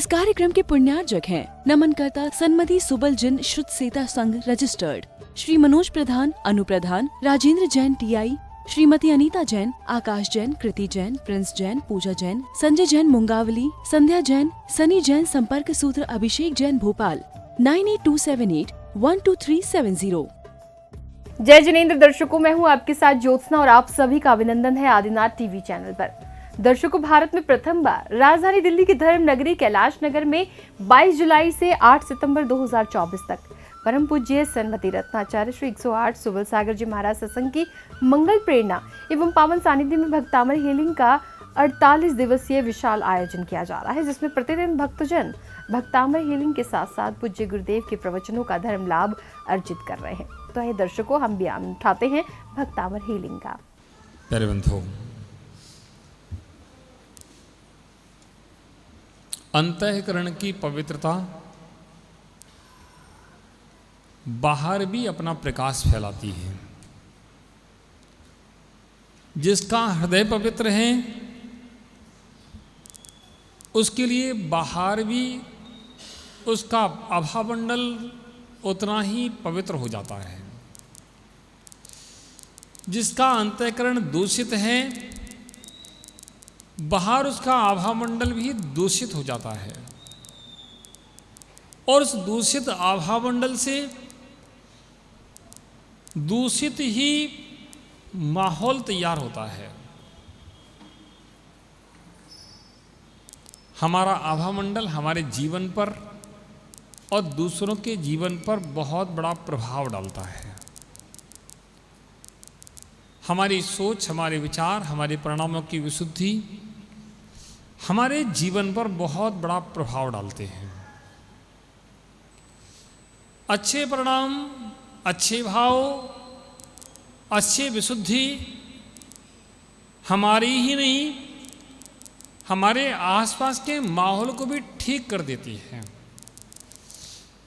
इस कार्यक्रम के पुण्यार्जक हैं नमनकर्ता सन्मति सुबल जिन श्रुत सेता संघ रजिस्टर्ड, श्री मनोज प्रधान, अनु प्रधान, राजेंद्र जैन TI, श्रीमती अनीता जैन, आकाश जैन, कृति जैन, प्रिंस जैन, पूजा जैन, संजय जैन मुंगावली, संध्या जैन, सनी जैन, संपर्क सूत्र अभिषेक जैन भोपाल 9827812370। जय जिनेंद्र दर्शकों, मैं हूं आपके साथ ज्योत्सना और आप सभी का अभिनंदन है आदिनाथ टीवी चैनल पर। दर्शकों, भारत में प्रथम बार राजधानी दिल्ली की धर्म नगरी कैलाश नगर में 22 जुलाई से 8 सितंबर 2024 तक परम पूज्य सन्मति रत्नाचार्य श्री 108 सुबल सागर जी महाराज सत्संग की मंगल प्रेरणा एवं पावन सानिध्य में भक्तामर हीलिंग का 48 दिवसीय विशाल आयोजन किया जा रहा है, जिसमें प्रतिदिन भक्तजन भक्तामर हीलिंग के साथ साथ पूज्य गुरुदेव के प्रवचनों का धर्म लाभ अर्जित कर रहे हैं। तो आइए दर्शकों, हम भी आनंद उठाते हैं भक्तामर हीलिंग का। प्यारे बंधुओं, अंतःकरण की पवित्रता बाहर भी अपना प्रकाश फैलाती है। जिसका हृदय पवित्र है उसके लिए बाहर भी उसका आभामंडल उतना ही पवित्र हो जाता है। जिसका अंतःकरण दूषित है बाहर उसका आभामंडल भी दूषित हो जाता है, और उस दूषित आभामंडल से दूषित ही माहौल तैयार होता है। हमारा आभामंडल हमारे जीवन पर और दूसरों के जीवन पर बहुत बड़ा प्रभाव डालता है। हमारी सोच, हमारे विचार, हमारे परिणामों की विशुद्धि हमारे जीवन पर बहुत बड़ा प्रभाव डालते हैं। अच्छे परिणाम, अच्छे भाव, अच्छी विशुद्धि हमारी ही नहीं हमारे आसपास के माहौल को भी ठीक कर देती है,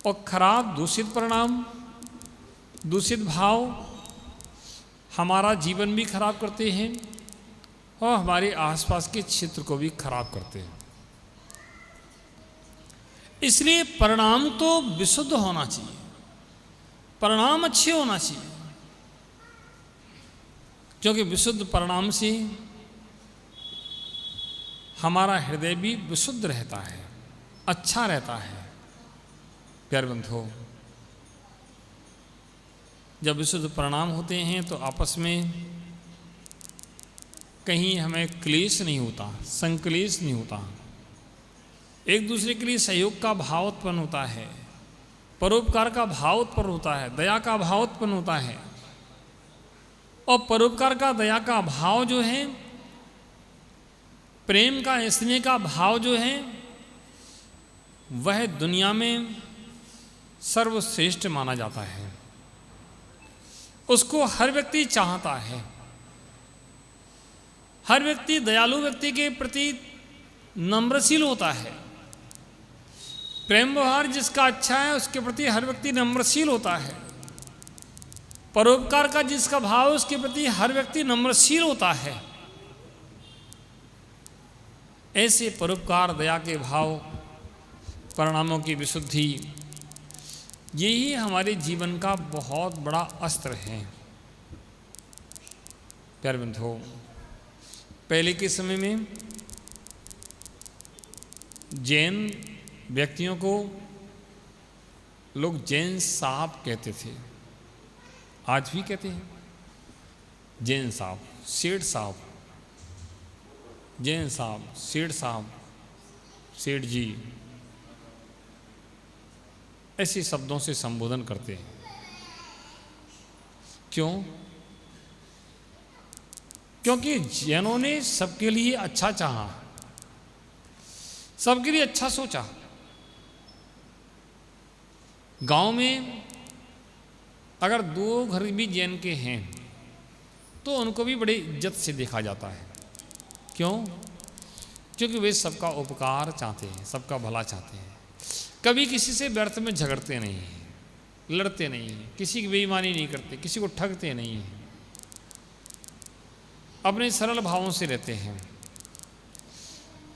और खराब दूषित परिणाम, दूषित भाव हमारा जीवन भी खराब करते हैं और हमारे आसपास के क्षेत्र को भी खराब करते हैं। इसलिए परिणाम तो विशुद्ध होना चाहिए, परिणाम अच्छे होना चाहिए, क्योंकि विशुद्ध परिणाम से हमारा हृदय भी विशुद्ध रहता है, अच्छा रहता है। प्यारे बंधुओं, जब विशुद्ध परिणाम होते हैं तो आपस में कहीं हमें क्लेश नहीं होता, संक्लेश नहीं होता, एक दूसरे के लिए सहयोग का भाव उत्पन्न होता है, परोपकार का भाव उत्पन्न होता है, दया का भाव उत्पन्न होता है। और परोपकार का, दया का भाव जो है, प्रेम का, स्नेह का भाव जो है, वह दुनिया में सर्वश्रेष्ठ माना जाता है। उसको हर व्यक्ति चाहता है। हर व्यक्ति दयालु व्यक्ति के प्रति नम्रशील होता है। प्रेम व्यवहार जिसका अच्छा है उसके प्रति हर व्यक्ति नम्रशील होता है। परोपकार का जिसका भाव उसके प्रति हर व्यक्ति नम्रशील होता है। ऐसे परोपकार, दया के भाव, परिणामों की विशुद्धि, यही हमारे जीवन का बहुत बड़ा अस्त्र है। प्यारे बंधुओं, पहले के समय में जैन व्यक्तियों को लोग जैन साहब कहते थे, आज भी कहते हैं जैन साहब, सेठ साहब, जैन साहब, सेठ साहब, सेठ जी, ऐसे शब्दों से संबोधन करते हैं। क्यों? क्योंकि जैनों ने सबके लिए अच्छा चाहा, सबके लिए अच्छा सोचा। गांव में अगर दो घर भी जैन के हैं तो उनको भी बड़ी इज्जत से देखा जाता है। क्यों? क्योंकि वे सबका उपकार चाहते हैं, सबका भला चाहते हैं, कभी किसी से व्यर्थ में झगड़ते नहीं हैं, लड़ते नहीं हैं, किसी की बेईमानी नहीं करते, किसी को ठगते नहीं हैं, अपने सरल भावों से रहते हैं।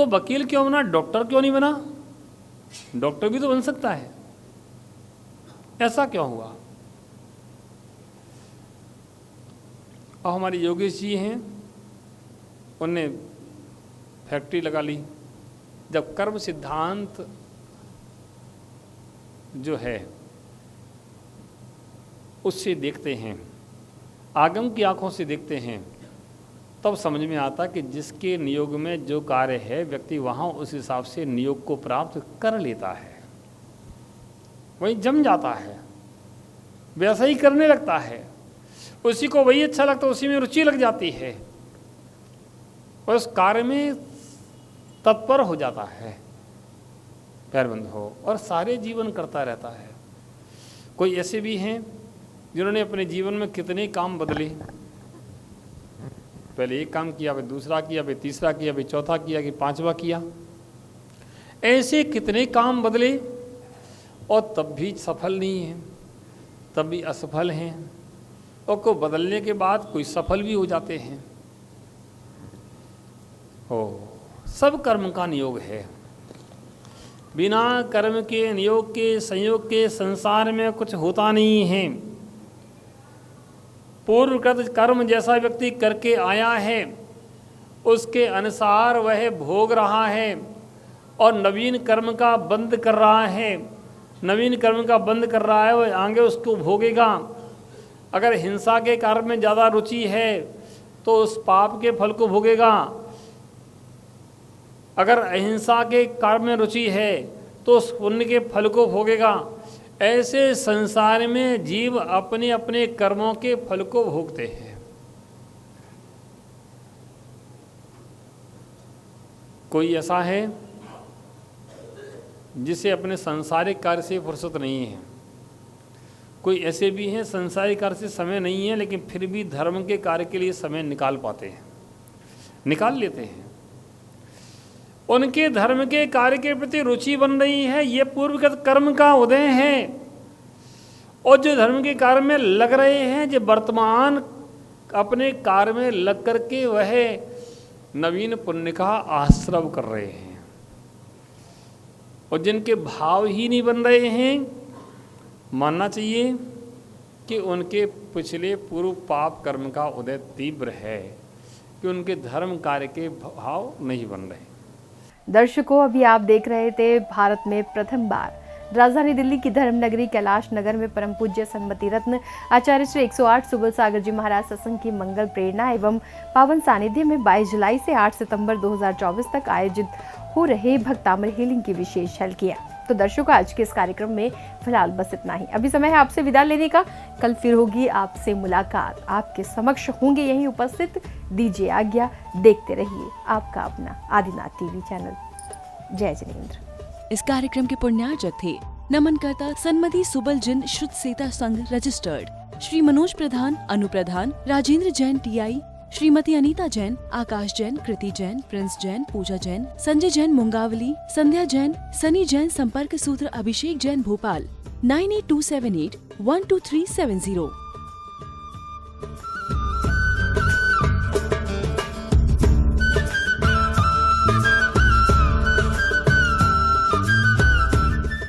तो वकील क्यों बना, डॉक्टर क्यों नहीं बना? डॉक्टर भी तो बन सकता है, ऐसा क्यों हुआ? और हमारे योगेश जी हैं, उनने फैक्ट्री लगा ली। जब कर्म सिद्धांत जो है उससे देखते हैं, आगम की आंखों से देखते हैं, तब समझ में आता कि जिसके नियोग में जो कार्य है व्यक्ति वहाँ उस हिसाब से नियोग को प्राप्त कर लेता है, वही जम जाता है, वैसा ही करने लगता है, उसी को वही अच्छा लगता है, उसी में रुचि लग जाती है और उस कार्य में तत्पर हो जाता है, पैरबंद हो, और सारे जीवन करता रहता है। कोई ऐसे भी हैं जिन्होंने अपने जीवन में कितने काम बदले, पहले एक काम किया, फिर दूसरा किया, फिर तीसरा किया, फिर चौथा किया, कि पांचवा किया, ऐसे कितने काम बदले और तब भी सफल नहीं हैं, तब भी असफल हैं, और को बदलने के बाद कोई सफल भी हो जाते हैं। सब कर्म का नियोग है, बिना कर्म के नियोग के संयोग के संसार में कुछ होता नहीं है। पूर्वकृत कर्म जैसा व्यक्ति करके आया है उसके अनुसार वह भोग रहा है, और नवीन कर्म का बंद कर रहा है, नवीन कर्म का बंद कर रहा है, वह आगे उसको भोगेगा। अगर हिंसा के कार्य में ज़्यादा रुचि है तो उस पाप के फल को भोगेगा, अगर अहिंसा के कार्य में रुचि है तो उस पुण्य के फल को भोगेगा। ऐसे संसार में जीव अपने अपने कर्मों के फल को भोगते हैं। कोई ऐसा है जिसे अपने सांसारिक कार्य से फुर्सत नहीं है, कोई ऐसे भी हैं सांसारिक कार्य से समय नहीं है लेकिन फिर भी धर्म के कार्य के लिए समय निकाल पाते हैं, निकाल लेते हैं। उनके धर्म के कार्य के प्रति रुचि बन रही है, ये पूर्वगत कर्म का उदय है। और जो धर्म के कार्य में लग रहे हैं, जो वर्तमान अपने कार्य में लग करके वह नवीन पुण्य का आश्रव कर रहे हैं, और जिनके भाव ही नहीं बन रहे हैं, मानना चाहिए कि उनके पिछले पूर्व पाप कर्म का उदय तीव्र है, कि उनके धर्म कार्य के भाव नहीं बन रहे। दर्शकों, अभी आप देख रहे थे भारत में प्रथम बार राजधानी दिल्ली की धर्म नगरी कैलाश नगर में परम पूज्य सन्मति रत्न आचार्य श्री 108 सुबल सागर जी महाराज सत्संग की मंगल प्रेरणा एवं पावन सानिध्य में 22 जुलाई से 8 सितंबर 2024 तक आयोजित हो रहे भक्तामृत हीलिंग की विशेष झलकियां। तो दर्शकों, आज के इस कार्यक्रम में फिलहाल बस इतना ही। अभी समय है आपसे विदा लेने का, कल फिर होगी आपसे मुलाकात, आपके समक्ष होंगे यहीं उपस्थित। दीजिए आज्ञा, देखते रहिए आपका अपना आदिनाथ टीवी चैनल। जय जिनेंद्र। इस कार्यक्रम के पुण्यार्जक थे नमनकर्ता सन्मति सुबल जिन शुद्ध सेता संघ रजिस्टर्ड श्री मनोज प्रधान, अनु प्रधान, राजेंद्र जैन TI, श्रीमती अनीता जैन, आकाश जैन, कृति जैन, प्रिंस जैन, पूजा जैन, संजय जैन मुंगावली, संध्या जैन, सनी जैन। संपर्क सूत्र अभिषेक जैन भोपाल 9827812370।